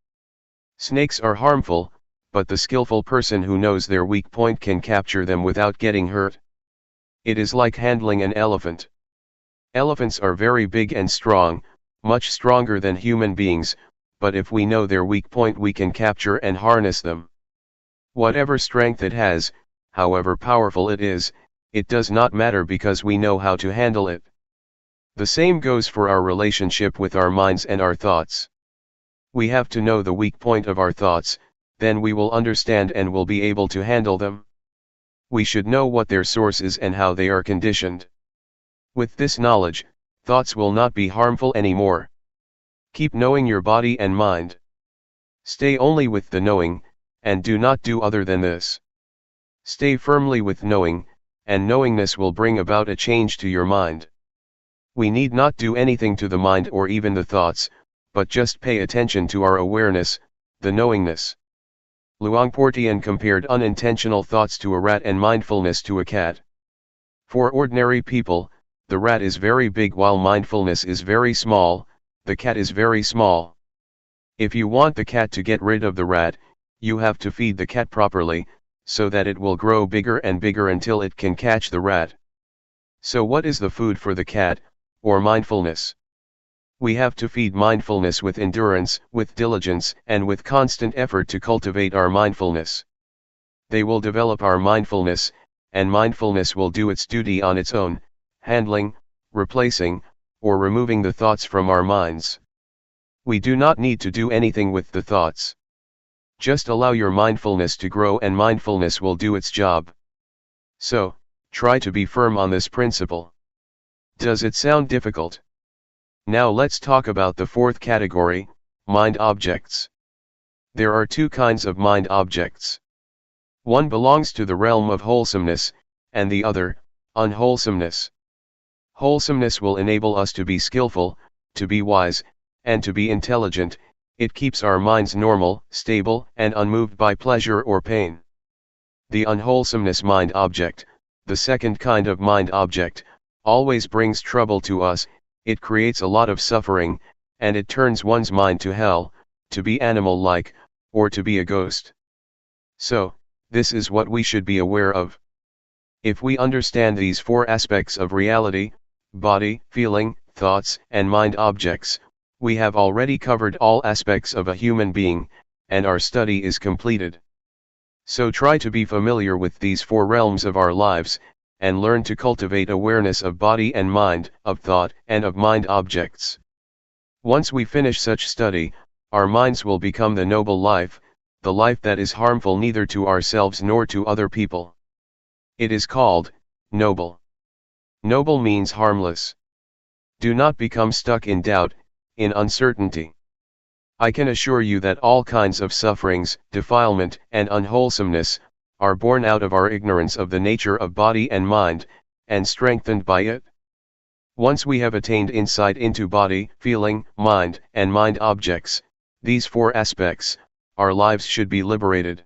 Snakes are harmful, but the skillful person who knows their weak point can capture them without getting hurt. It is like handling an elephant. Elephants are very big and strong, much stronger than human beings, but if we know their weak point, we can capture and harness them. Whatever strength it has, however powerful it is, it does not matter because we know how to handle it. The same goes for our relationship with our minds and our thoughts. We have to know the weak point of our thoughts, then we will understand and will be able to handle them. We should know what their source is and how they are conditioned. With this knowledge, thoughts will not be harmful anymore. Keep knowing your body and mind. Stay only with the knowing, and do not do other than this. Stay firmly with knowing, and knowingness will bring about a change to your mind. We need not do anything to the mind or even the thoughts, but just pay attention to our awareness, the knowingness. Luangpor Teean compared unintentional thoughts to a rat and mindfulness to a cat. For ordinary people, the rat is very big while mindfulness is very small, the cat is very small. If you want the cat to get rid of the rat, you have to feed the cat properly, so that it will grow bigger and bigger until it can catch the rat. So what is the food for the cat, or mindfulness? We have to feed mindfulness with endurance, with diligence, and with constant effort to cultivate our mindfulness. They will develop our mindfulness, and mindfulness will do its duty on its own, handling, replacing, or removing the thoughts from our minds. We do not need to do anything with the thoughts. Just allow your mindfulness to grow and mindfulness will do its job. So, try to be firm on this principle. Does it sound difficult? Now let's talk about the fourth category, mind objects. There are two kinds of mind objects. One belongs to the realm of wholesomeness, and the other, unwholesomeness. Wholesomeness will enable us to be skillful, to be wise, and to be intelligent. It keeps our minds normal, stable, and unmoved by pleasure or pain. The unwholesomeness mind object, the second kind of mind object, always brings trouble to us. It creates a lot of suffering, and it turns one's mind to hell, to be animal-like, or to be a ghost. So, this is what we should be aware of. If we understand these four aspects of reality, body, feeling, thoughts, and mind objects, we have already covered all aspects of a human being, and our study is completed. So try to be familiar with these four realms of our lives, and learn to cultivate awareness of body and mind, of thought and of mind objects. Once we finish such study, our minds will become the noble life, the life that is harmful neither to ourselves nor to other people. It is called noble. Noble means harmless. Do not become stuck in doubt, in uncertainty. I can assure you that all kinds of sufferings, defilement, and unwholesomeness, are born out of our ignorance of the nature of body and mind, and strengthened by it. Once we have attained insight into body, feeling, mind, and mind objects, these four aspects, our lives should be liberated.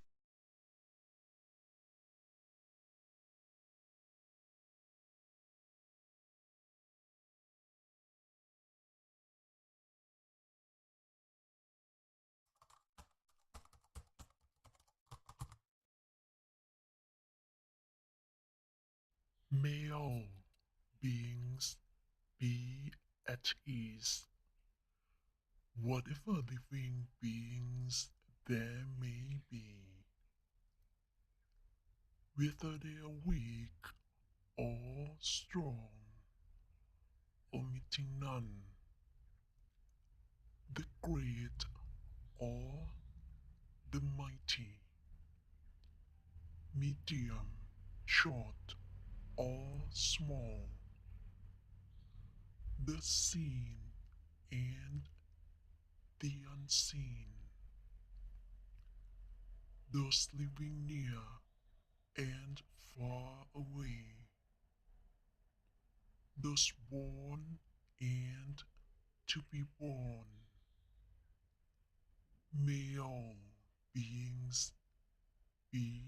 May all beings be at ease, whatever living beings there may be, whether they are weak or strong, omitting none, the great or the mighty, medium, short or small, the seen and the unseen, those living near and far away, those born and to be born. May all beings be